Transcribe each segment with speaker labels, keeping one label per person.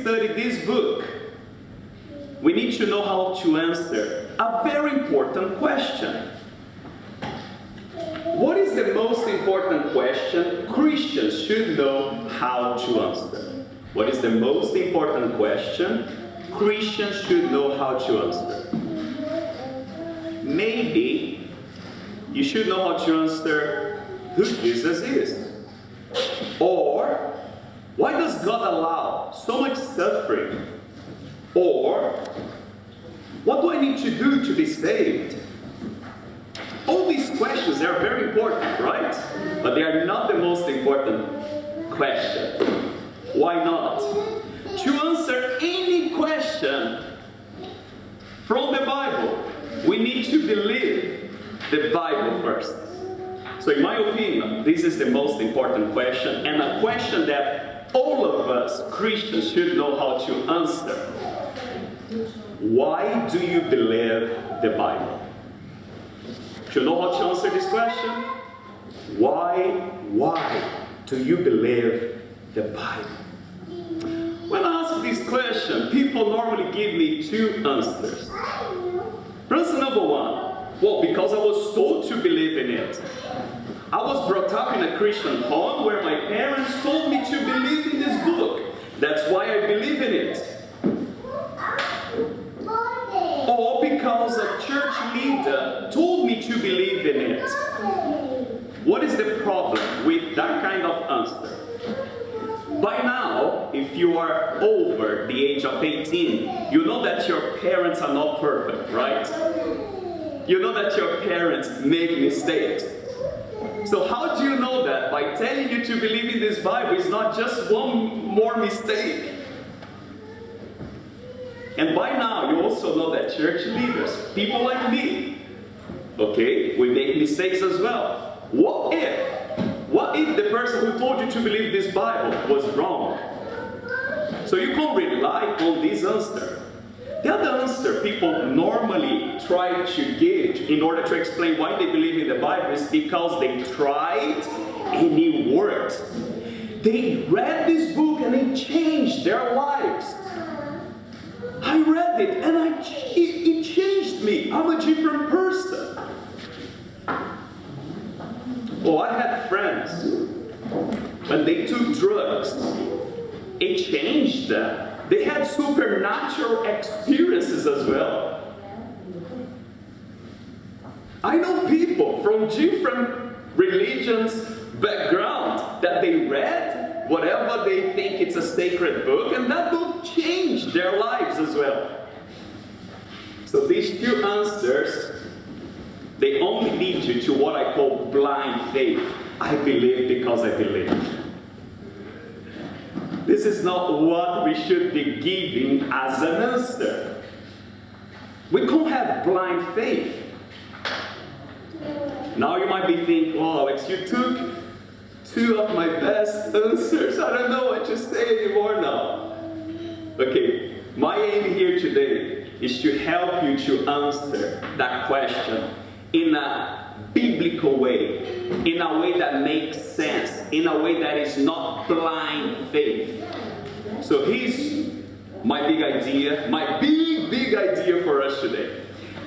Speaker 1: study this book, we need to know how to answer a very important question. What is the most important question Christians should know how to answer? What is the most important question Christians should know how to answer? Maybe you should know how to answer who Jesus is. Or, why does God allow so much suffering? Or, what do I need to do to be saved? All these questions are very important, right? But they are not the most important question. Why not? To answer any question from the Bible, we need to believe the Bible first. So in my opinion, this is the most important question, and a question that all of us Christians should know how to answer. Why do you believe the Bible? Do you know how to answer this question? Why do you believe the Bible? When I ask this question, people normally give me two answers. Answer number one, well, because I was told to believe in it. I was brought up in a Christian home where my parents told me to believe in this book. That's why I believe in it. Or because a church leader told me to believe in it. What is the problem with that kind of answer? By now, if you are over the age of 18, you know that your parents are not perfect, right? You know that your parents make mistakes. So how do you know that? By telling you to believe in this Bible is not just one more mistake. And by now, you also know that church leaders, people like me, okay, we make mistakes as well. What if the person who told you to believe this Bible was wrong? So you can't rely on this answer. The other answer people normally try to give in order to explain why they believe in the Bible is because they tried and it worked. They read this book and it changed their lives. I read it and it changed me. I'm a different person. Oh, I had friends, when they took drugs, it changed them. They had supernatural experiences as well. I know people from different religions, background, that they read whatever they think it's a sacred book, and that book changed their lives as well. So these two answers, they only lead you to what I call blind faith. I believe because I believe. This is not what we should be giving as an answer. We can't have blind faith. Now you might be thinking, oh Alex, you took two of my best answers. I don't know what to say anymore now. Okay, my aim here today is to help you to answer that question in a biblical way, in a way that makes sense, in a way that is not blind faith. So here's my big idea, my big idea for us today.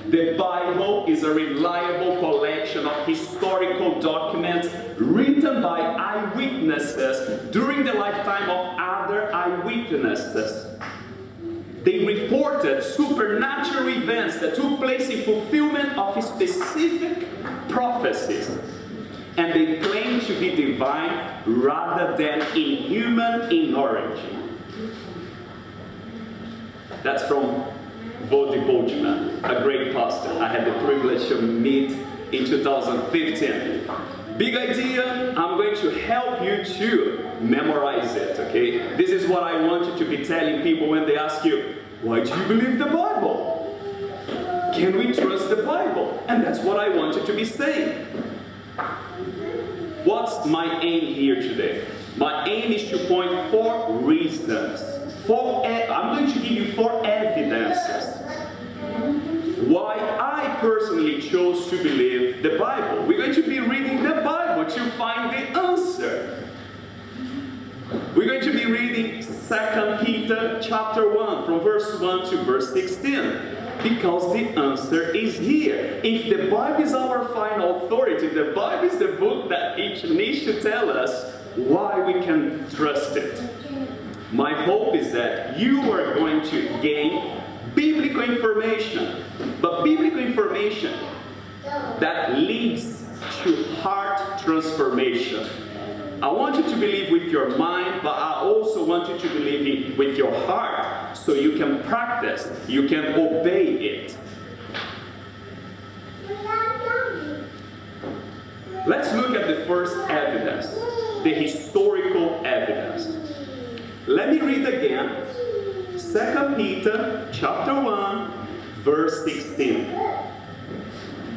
Speaker 1: The Bible is a reliable collection of historical documents written by eyewitnesses during the lifetime of other eyewitnesses. They reported supernatural events that took place in fulfillment of specific prophecies. And they claim to be divine rather than inhuman in origin. That's from Vodi Boltzmann, a great pastor I had the privilege to meet in 2015. Big idea, I'm going to help you to memorize it, okay? This is what I want you to be telling people when they ask you, why do you believe the Bible? Can we trust the Bible? And that's what I want you to be saying. What's my aim here today? My aim is to point four reasons. I'm going to give you four evidences why I personally chose to believe the Bible. We're going to be reading the Bible to find the answer. We're going to be reading 2 Peter chapter 1, from verse 1 to verse 16. Because the answer is here. If the Bible is our final authority, the Bible is the book that each needs to tell us why we can trust it. My hope is that you are going to gain biblical information, but biblical information that leads to heart transformation. I want you to believe with your mind, but I also want you to believe with your heart so you can practice, you can obey it. Let's look at the first evidence, the historical evidence. Let me read again, 2 Peter chapter 1, verse 16.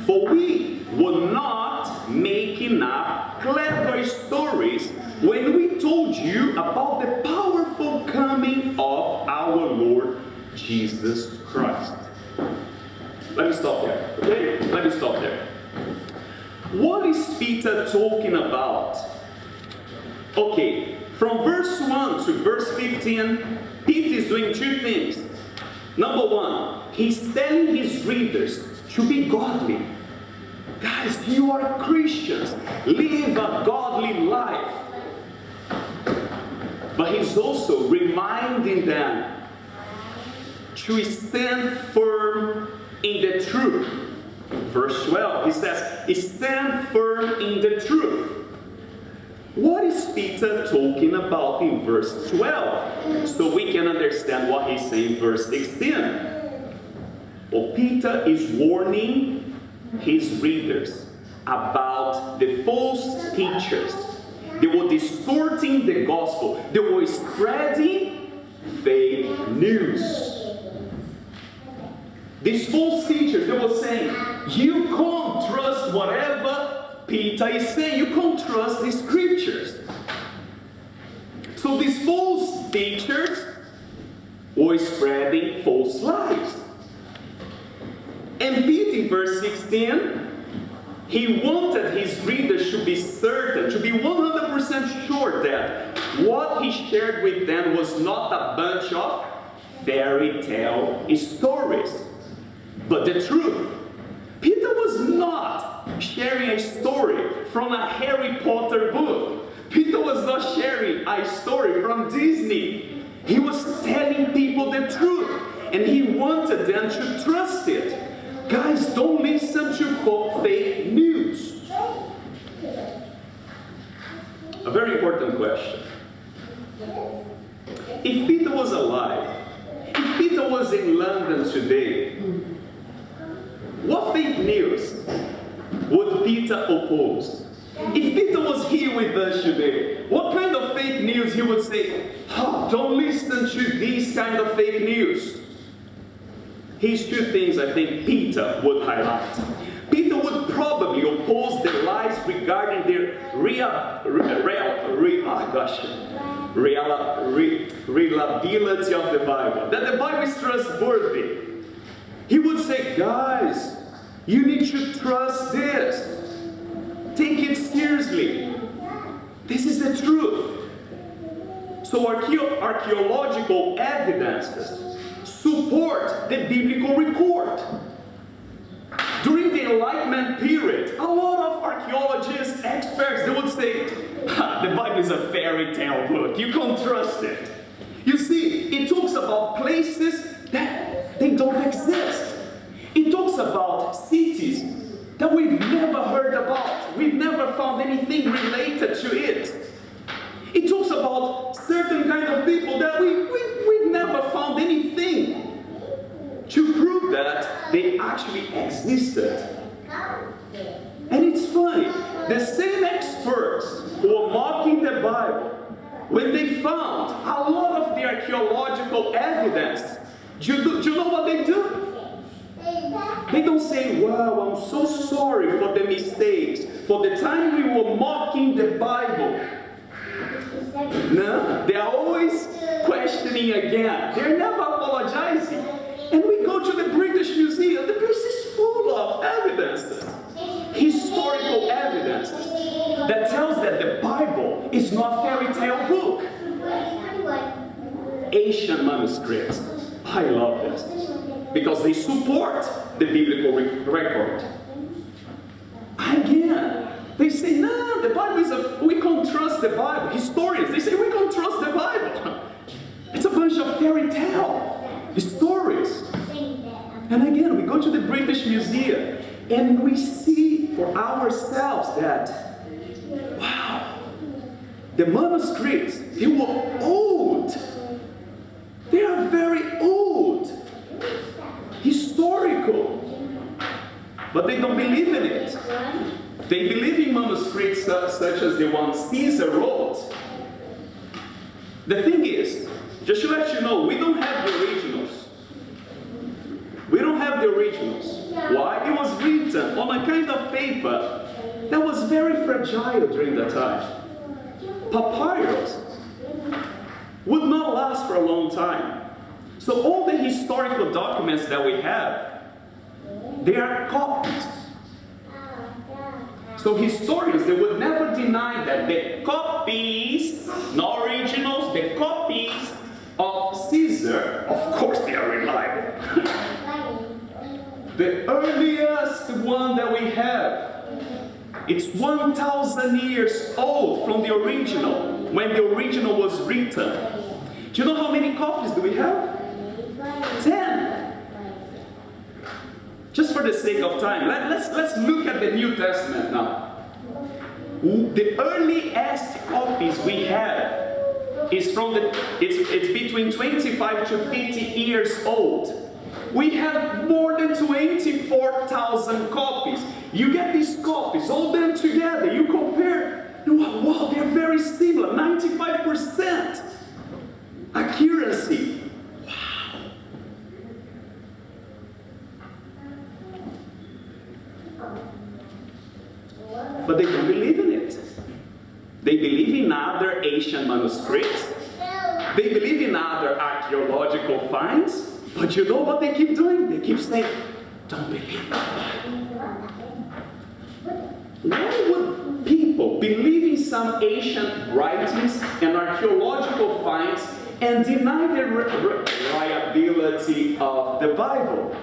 Speaker 1: For we were not making up clever stories when we told you about the powerful coming of our Lord Jesus Christ. Let me stop there, okay? Let me stop there. What is Peter talking about? Okay, from verse 1 to verse 15, Peter is doing two things. Number one, he's telling his readers to be godly. Guys, you are Christians. Live a godly life. But he's also reminding them to stand firm in the truth. Verse 12, he says, stand firm in the truth. What is Peter talking about in verse 12? So we can understand what he's saying in verse 16. Well, Peter is warning his readers about the false teachers. They were distorting the gospel. They were spreading fake news. These false teachers, they were saying, you can't trust whatever Peter is saying. You can't trust the scriptures. So these false teachers were spreading false lies. And Peter, in verse 16, he wanted his readers to be certain, to be 100% sure that what he shared with them was not a bunch of fairy tale stories, but the truth. Peter was not sharing a story from a Harry Potter book. Peter was not sharing a story from Disney. He was telling people the truth, and he wanted them to trust it. Guys, don't listen to fake news. A very important question. If Peter was alive, if Peter was in London today, what fake news would Peter oppose? If Peter was here with us today, what kind of fake news he would say, oh, don't listen to these kind of fake news? Here's two things I think Peter would highlight. Peter would probably oppose the lies regarding the reliability of the Bible. That the Bible is trustworthy. He would say, guys, you need to trust this. Take it seriously. This is the truth. So archaeological evidences support the biblical record. During the Enlightenment period, a lot of archaeologists, experts, they would say, the Bible is a fairy tale book. You can't trust it. You see, it talks about places that they don't exist. It talks about cities that we've never heard about. We've never found anything related to it. It talks about certain kind of people that we've never found anything to prove that they actually existed. And it's funny, the same experts who were mocking the Bible, when they found a lot of the archaeological evidence, do you know what they do? They don't say, wow, I'm so sorry for the mistakes, for the time we were mocking the Bible. No, they are always questioning again. They're never apologizing. And we go to the British Museum. The place is full of evidences, historical evidences, that tells that the Bible is not a fairy tale book. ancient manuscripts. I love this because they support the biblical record. Again, they say, no, the Bible is we can't trust the Bible. Historians, they say we can't trust the Bible. It's a bunch of fairy tale stories. And again, we go to the British Museum and we see for ourselves that, wow, the manuscripts, they were old. They are very old, historical, but they don't believe in it. They believe in manuscripts such as the one Caesar wrote. The thing is, just to let you know, we don't have the originals. We don't have the originals. Why? It was written on a kind of paper that was very fragile during that time. Papyrus would not last for a long time. So all the historical documents that we have, they are copies. So historians, they would never deny that the copies, not originals, the copies of Caesar, of course they are reliable. The earliest one that we have, it's 1,000 years old from the original, when the original was written. Do you know how many copies do we have? 10. Just for the sake of time, let's look at the New Testament now. The earliest copies we have is from it's between 25 to 50 years old. We have more than 24,000 copies. You get these copies, all them together, you compare, wow, they're very similar, 95% accuracy. But they don't believe in it. They believe in other ancient manuscripts. They believe in other archaeological finds. But you know what they keep doing? They keep saying, don't believe that. Why would people believe in some ancient writings and archaeological finds and deny the reliability of the Bible?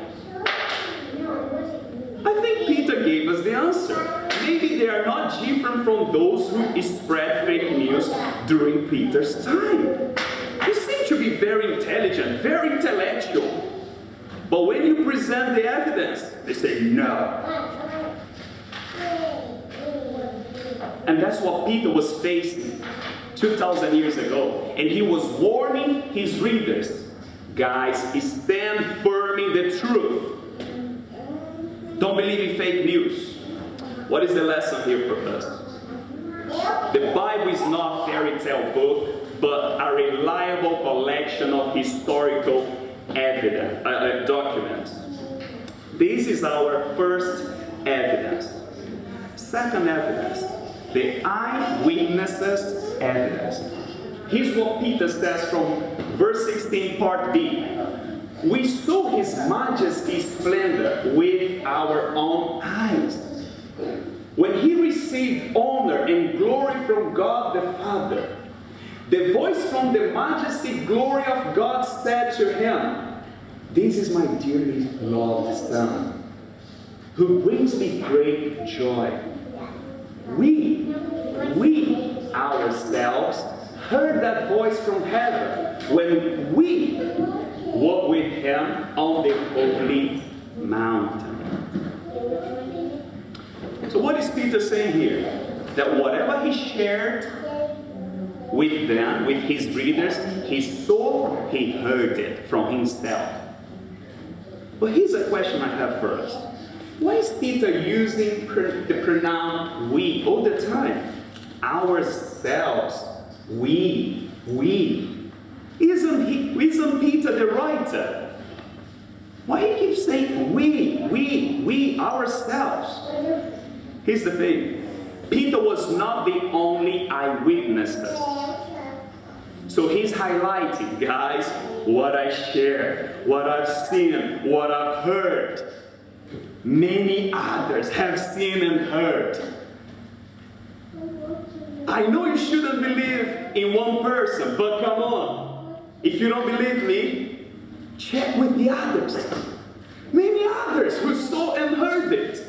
Speaker 1: I think Peter gave us the answer. Maybe they are not different from those who spread fake news during Peter's time. They seem to be very intelligent, very intellectual. But when you present the evidence, they say no. And that's what Peter was facing 2,000 years ago. And he was warning his readers, guys, stand firm in the truth. Don't believe in fake news. What is the lesson here for us? The Bible is not a fairy tale book, but a reliable collection of historical evidence, documents. This is our first evidence. Second evidence, the eyewitnesses' evidence. Here's what Peter says from verse 16, part B. We saw His Majesty's splendor with our own eyes, when He received honor and glory from God the Father. The voice from the majesty glory of God said to Him, this is my dearly loved Son, who brings me great joy. We ourselves heard that voice from heaven when we were with Him on the holy mountain. So what is Peter saying here? That whatever he shared with them, with his readers, he saw, he heard it from himself. But here's a question I have for us. Why is Peter using the pronoun we all the time? Ourselves, we. Isn't Peter the writer? Why he keeps saying we, ourselves? Here's the thing. Peter was not the only eyewitnesses. So he's highlighting, guys, what I shared, what I've seen, what I've heard. Many others have seen and heard. I know you shouldn't believe in one person, but come on. If you don't believe me, check with the others. Many others who saw and heard it.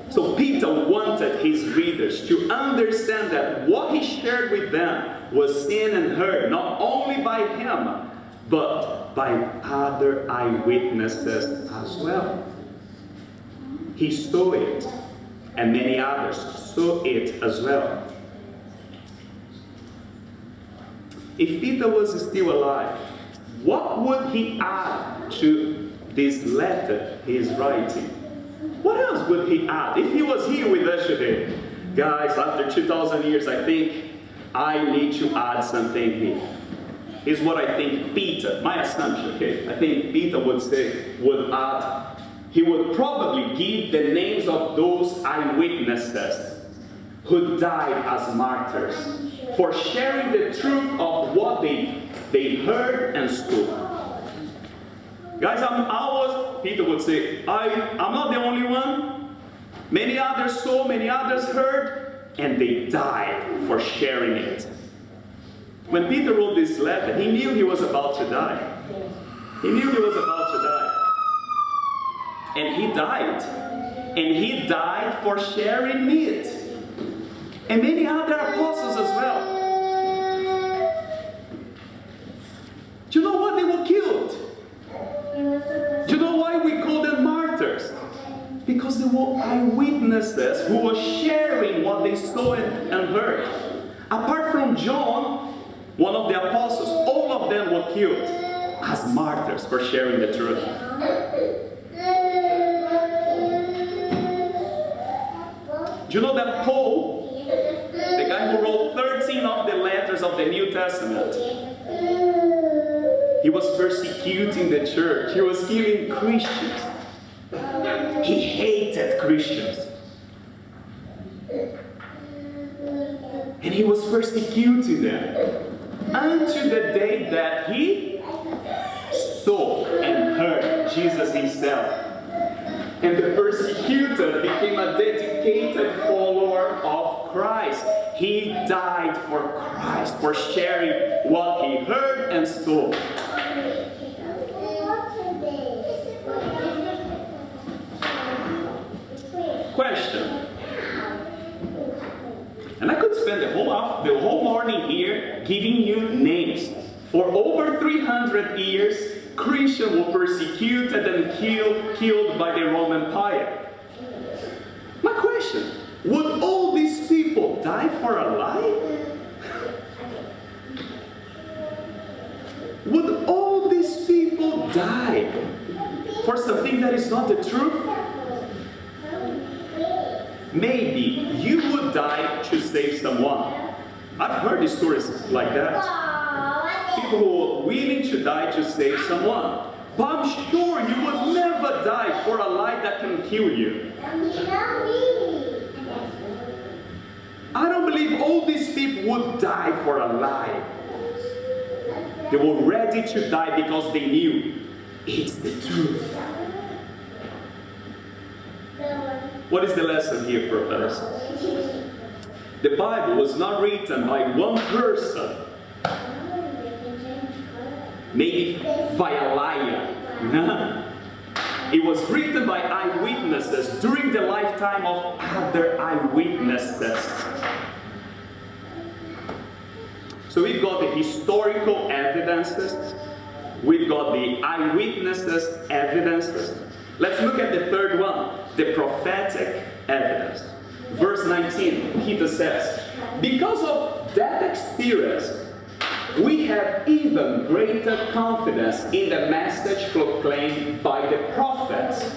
Speaker 1: So Peter wanted his readers to understand that what he shared with them was seen and heard not only by him, but by other eyewitnesses as well. He saw it, and many others saw it as well. If Peter was still alive, what would he add to this letter he is writing? What else would he add? If he was here with us today, guys, after 2,000 years, I think I need to add something here. Here's what I think Peter, my assumption, okay? I think Peter would add, he would probably give the names of those eyewitnesses who died as martyrs for sharing the truth of what they heard and saw. Guys, Peter would say, I'm not the only one. Many others saw, many others heard, and they died for sharing it. When Peter wrote this letter, he knew he was about to die. He knew he was about to die. And he died. And he died for sharing it. And many other apostles as well. Do you know what? They were killed. Do you know why we call them martyrs? Because they were eyewitnesses who were sharing what they saw and heard. Apart from John, one of the apostles, all of them were killed as martyrs for sharing the truth. Do you know that Paul, the guy who wrote 13 of the letters of the New Testament, he was persecuting the church. He was killing Christians. He hated Christians. And he was persecuting them until the day that he saw and heard Jesus himself. And the persecutor became a dedicated follower of Christ. He died for Christ, for sharing what he heard and saw. Question. And I could spend the whole morning here giving you names. For over 300 years, Christians were persecuted and killed by the Roman Empire. My question, would all these people die for a lie? Would all these people die for something that is not the truth? Maybe you would die to save someone. I've heard stories like that. People who are willing to die to save someone. But I'm sure you would never die for a lie that can kill you. I don't believe all these people would die for a lie. They were ready to die because they knew it's the truth. What is the lesson here for us? The Bible was not written by one person, maybe by a liar. It was written by eyewitnesses during the lifetime of other eyewitnesses. So we've got the historical evidences, we've got the eyewitnesses' evidences. Let's look at the third one, the prophetic evidence. Verse 19, Peter says, because of that experience, we have even greater confidence in the message proclaimed by the prophets.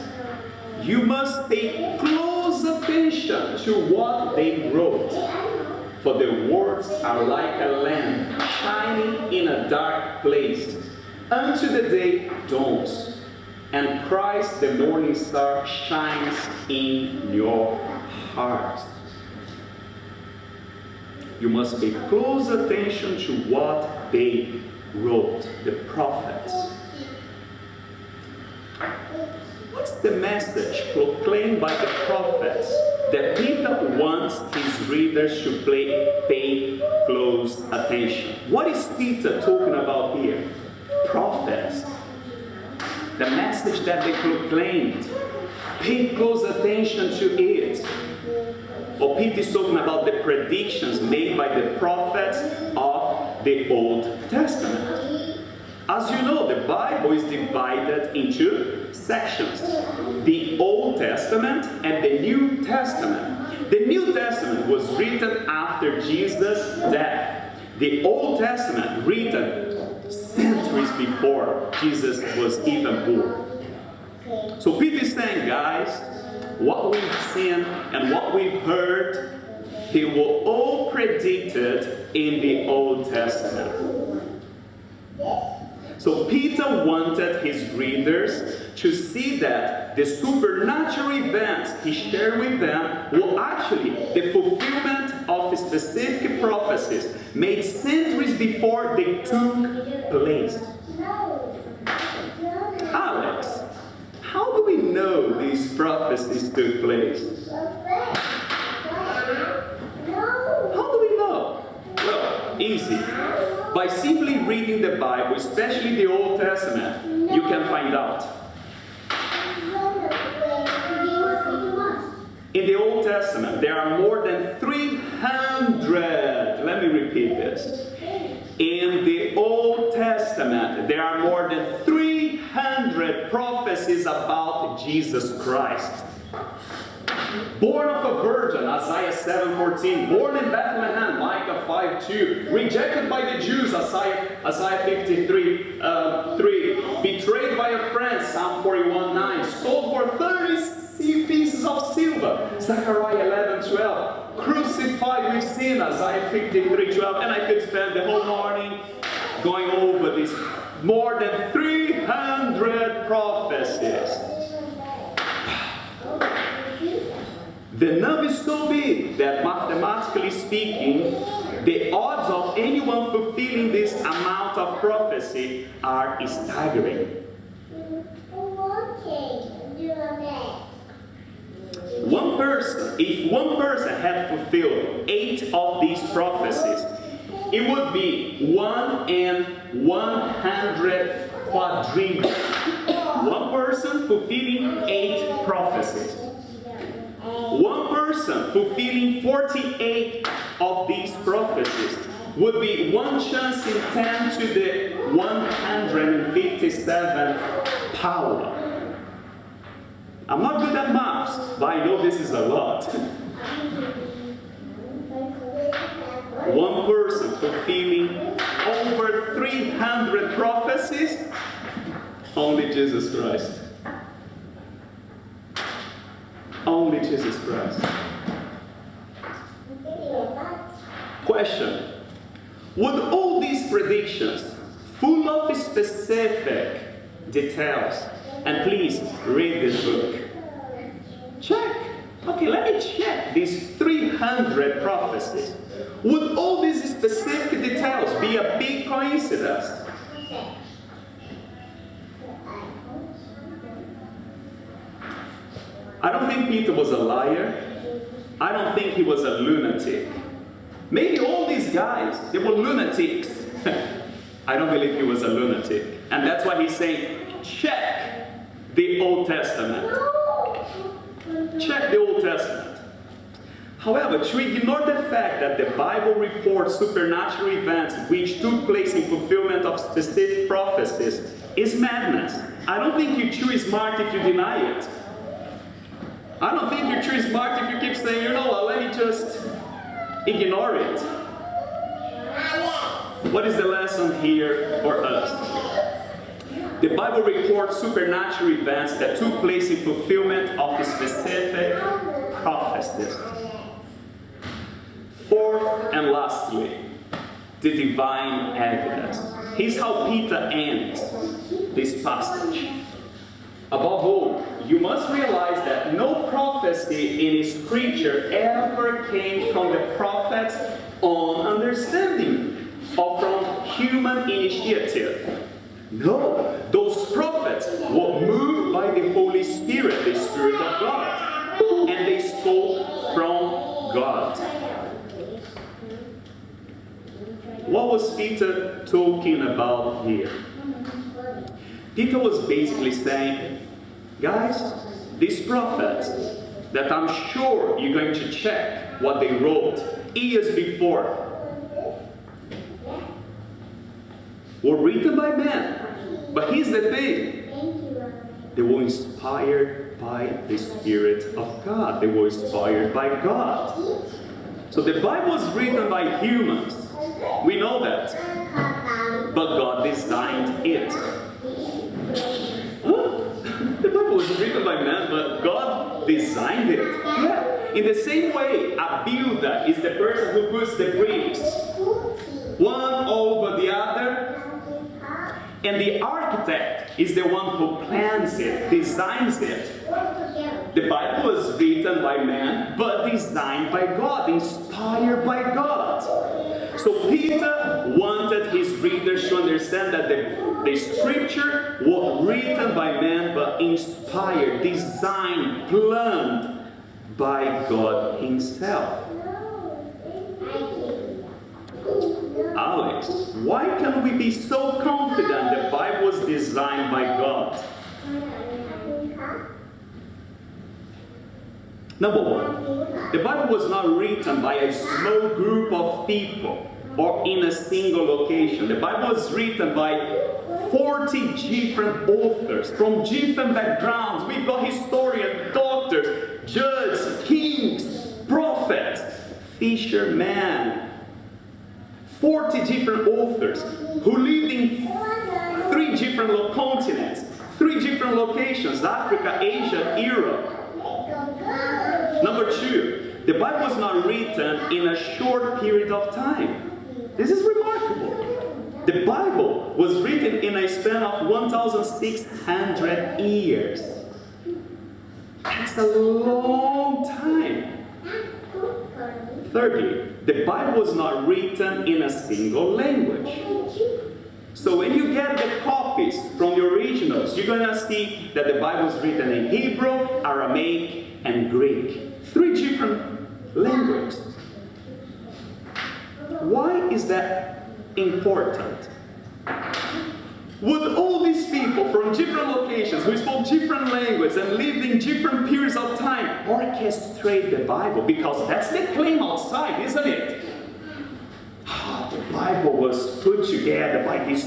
Speaker 1: You must pay close attention to what they wrote, for the words are like a lamp shining in a dark place until the day dawns, and Christ the morning star shines in your heart. You must pay close attention to what they wrote, the prophets. What's the message proclaimed by the prophets? that Peter wants his readers to pay close attention. What is Peter talking about here? Prophets. The message that they proclaimed. Pay close attention to it. Or Peter is talking about the predictions made by the prophets of the Old Testament. As you know, the Bible is divided into sections. The Old Testament and the New Testament. The New Testament was written after Jesus' death. The Old Testament written centuries before Jesus was even born. So Peter is saying, guys, what we've seen and what we've heard, they were all predicted in the Old Testament. So Peter wanted his readers to see that the supernatural events he shared with them were actually the fulfillment of specific prophecies made centuries before they took place. Alex, how do we know these prophecies took place? How do we know? Well, easy. By simply reading the Bible, especially the Old Testament, you can find out. In the Old Testament, there are more than 300, let me repeat this. In the Old Testament, there are more than 300 prophecies about Jesus Christ. Born of a virgin, Isaiah 7:14. Born in Bethlehem, Micah 5:2. Rejected by the Jews, Isaiah 53:3. Betrayed by a friend, Psalm 41:9. Sold for 30 pieces of silver, Zechariah 11:12. Crucified with sin, Isaiah 53:12. And I could spend the whole morning going over this. More than 300 prophecies. The number is so big that mathematically speaking, the odds of anyone fulfilling this amount of prophecy are staggering. If one person had fulfilled 8 of these prophecies, it would be 1 in 100 quadrillion. One person fulfilling 8 prophecies. One person fulfilling 48 of these prophecies would be 1 chance in 10 to the 157th power. I'm not good at maths, but I know this is a lot. One person fulfilling over 300 prophecies, only Jesus Christ. Only Jesus Christ. Question. Would all these predictions, full of specific details, and please read this book. Check. Okay, let me check these 300 prophecies. Would all these specific details be a big coincidence? I don't think Peter was a liar. I don't think he was a lunatic. Maybe all these guys, they were lunatics. I don't believe he was a lunatic. And that's why he's saying, check the Old Testament. Check the Old Testament. However, to ignore the fact that the Bible reports supernatural events which took place in fulfillment of specific prophecies is madness. I don't think you're too smart if you deny it. I don't think you're too smart if you keep saying, you know what, let me just ignore it. What is the lesson here for us? The Bible reports supernatural events that took place in fulfillment of specific prophecies. Fourth and lastly, the divine evidence. Here's how Peter ends this passage. Above all, you must realize that no prophecy in Scripture ever came from the prophet's own understanding or from human initiative. No, those prophets were moved by the Holy Spirit, the Spirit of God, and they spoke what was Peter talking about here? Peter was basically saying, guys, these prophets that I'm sure you're going to check what they wrote years before were written by men. But here's the thing. They were inspired by the Spirit of God. They were inspired by God. So the Bible was written by humans. We know that. But God designed it. The Bible was written by man, but God designed it. Yeah. In the same way, a builder is the person who puts the bricks one over the other. And the architect is the one who plans it, designs it. The Bible was written by man, but designed by God, inspired by God. So Peter wanted his readers to understand that the scripture was written by man, but inspired, designed, planned by God himself. Alex, why can we be so confident the Bible was designed by God? Number one, the Bible was not written by a small group of people or in a single location. The Bible was written by 40 different authors from different backgrounds. We've got historians, doctors, judges, kings, prophets, fishermen. 40 different authors who lived in 3 different continents, 3 different locations: Africa, Asia, Europe. Number 2, the Bible was not written in a short period of time. This is remarkable. The Bible was written in a span of 1,600 years. That's a long time. Thirdly, the Bible was not written in a single language. So when you get the copies from the originals, you're going to see that the Bible is written in Hebrew, Aramaic, and Greek. 3 different languages. Why is that important? Would all these people from different locations who spoke different languages and lived in different periods of time orchestrate the Bible? Because that's the claim outside, isn't it? The Bible was put together by this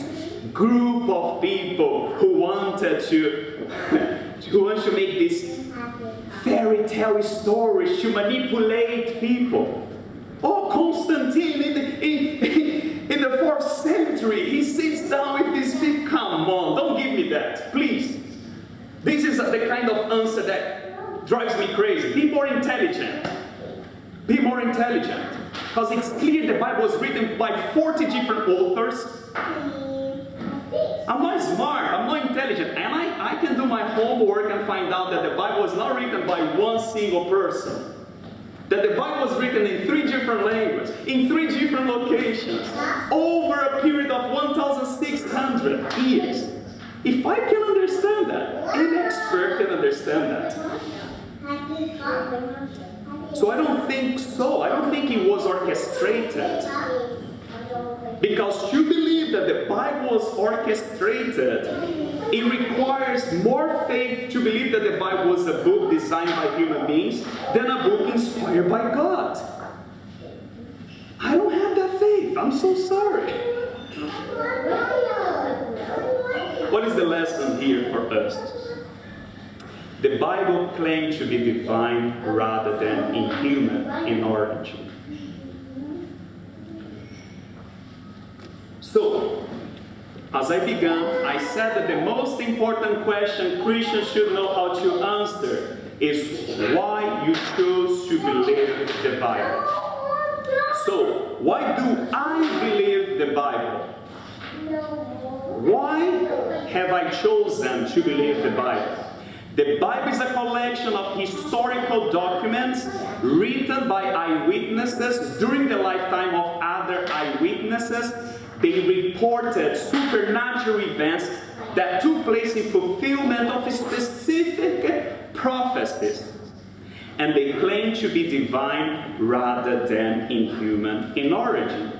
Speaker 1: group of people who wanted to make these fairy tale stories to manipulate people. Oh, Constantine in the 4th century, he sits down with these people. Come on, don't give me that, please. This is the kind of answer that drives me crazy. Be more intelligent. Be more intelligent. Because it's clear the Bible was written by 40 different authors. I'm not smart, I'm not intelligent, and I can do my homework and find out that the Bible was not written by one single person. That the Bible was written in 3 different languages, in 3 different locations, over a period of 1,600 years. If I can understand that, any expert can understand that. So I don't think so. I don't think it was orchestrated. Because to believe that the Bible was orchestrated, it requires more faith to believe that the Bible was a book designed by human beings than a book inspired by God. I don't have that faith. I'm so sorry. What is the lesson here for us? The Bible claims to be divine rather than inhuman in origin. So, as I began, I said that the most important question Christians should know how to answer is why you chose to believe the Bible. So, why do I believe the Bible? Why have I chosen to believe the Bible? The Bible is a collection of historical documents written by eyewitnesses during the lifetime of other eyewitnesses. They reported supernatural events that took place in fulfillment of specific prophecies. And they claim to be divine rather than inhuman in origin.